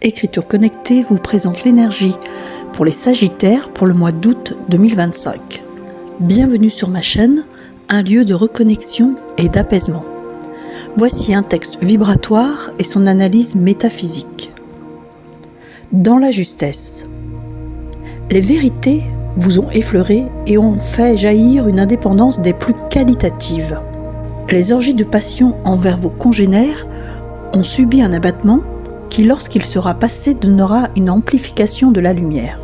Écriture connectée vous présente l'énergie pour les Sagittaires pour le mois d'août 2025. Bienvenue sur ma chaîne, un lieu de reconnexion et d'apaisement. Voici un texte vibratoire et son analyse métaphysique. Dans la justesse. Les vérités vous ont effleuré et ont fait jaillir une indépendance des plus qualitatives. Les orgies de passion envers vos congénères ont subi un abattement qui, lorsqu'il sera passé, donnera une amplification de la lumière.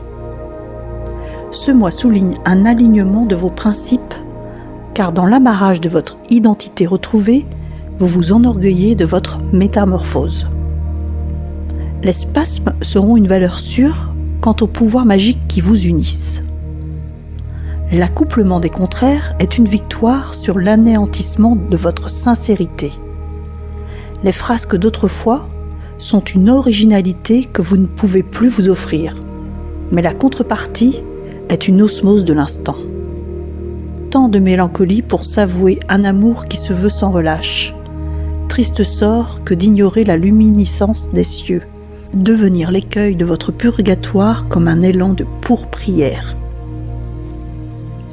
Ce mois souligne un alignement de vos principes, car dans l'amarrage de votre identité retrouvée, vous vous enorgueillez de votre métamorphose. Les spasmes seront une valeur sûre quant au pouvoir magique qui vous unissent. L'accouplement des contraires est une victoire sur l'anéantissement de votre sincérité. Les frasques d'autrefois sont une originalité que vous ne pouvez plus vous offrir, mais la contrepartie est une osmose de l'instant. Tant de mélancolie pour s'avouer un amour qui se veut sans relâche. Triste sort que d'ignorer la luminescence des cieux, devenir l'écueil de votre purgatoire comme un élan de pourprière.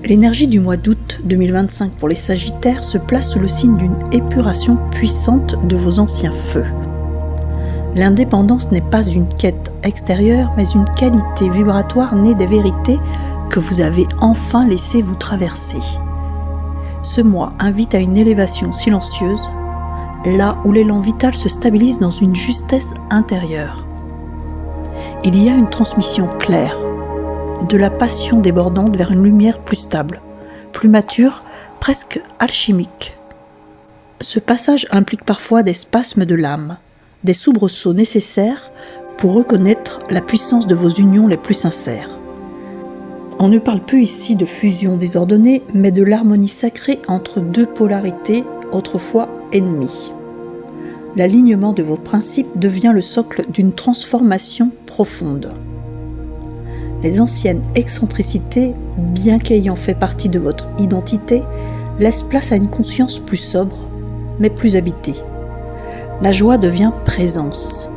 L'énergie du mois d'août 2025 pour les Sagittaires se place sous le signe d'une épuration puissante de vos anciens feux. L'indépendance n'est pas une quête extérieure, mais une qualité vibratoire née des vérités que vous avez enfin laissé vous traverser. Ce mois invite à une élévation silencieuse, là où l'élan vital se stabilise dans une justesse intérieure. Il y a une transmission claire, de la passion débordante vers une lumière plus stable, plus mature, presque alchimique. Ce passage implique parfois des spasmes de l'âme, des soubresauts nécessaires pour reconnaître la puissance de vos unions les plus sincères. On ne parle plus ici de fusion désordonnée, mais de l'harmonie sacrée entre deux polarités autrefois ennemies. L'alignement de vos principes devient le socle d'une transformation profonde. Les anciennes excentricités, bien qu'ayant fait partie de votre identité, laissent place à une conscience plus sobre, mais plus habitée. La joie devient présence.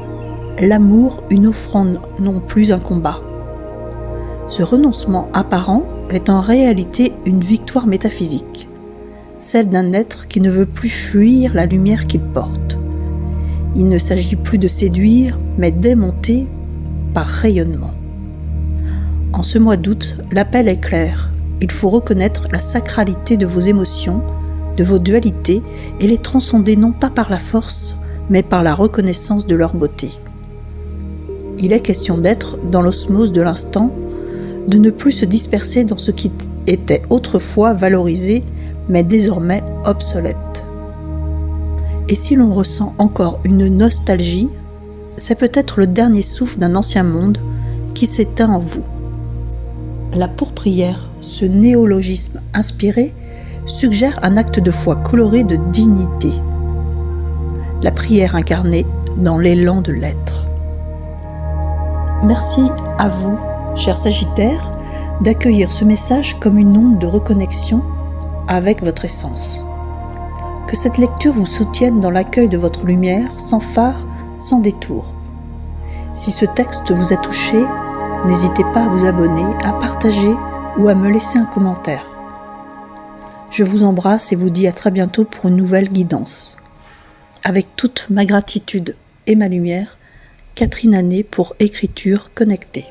L'amour, une offrande, non plus un combat. Ce renoncement apparent est en réalité une victoire métaphysique, celle d'un être qui ne veut plus fuir la lumière qu'il porte. Il ne s'agit plus de séduire, mais d'aimanter par rayonnement. En ce mois d'août, l'appel est clair. Il faut reconnaître la sacralité de vos émotions, de vos dualités, et les transcender non pas par la force, mais par la reconnaissance de leur beauté. Il est question d'être dans l'osmose de l'instant, de ne plus se disperser dans ce qui était autrefois valorisé, mais désormais obsolète. Et si l'on ressent encore une nostalgie, c'est peut-être le dernier souffle d'un ancien monde qui s'éteint en vous. La pourprière, ce néologisme inspiré, suggère un acte de foi coloré de dignité. La prière incarnée dans l'élan de l'être. Merci à vous, chers Sagittaires, d'accueillir ce message comme une onde de reconnexion avec votre essence. Que cette lecture vous soutienne dans l'accueil de votre lumière, sans phare, sans détour. Si ce texte vous a touché, n'hésitez pas à vous abonner, à partager ou à me laisser un commentaire. Je vous embrasse et vous dis à très bientôt pour une nouvelle guidance. Avec toute ma gratitude et ma lumière, Catherine Anet pour Écriture connectée.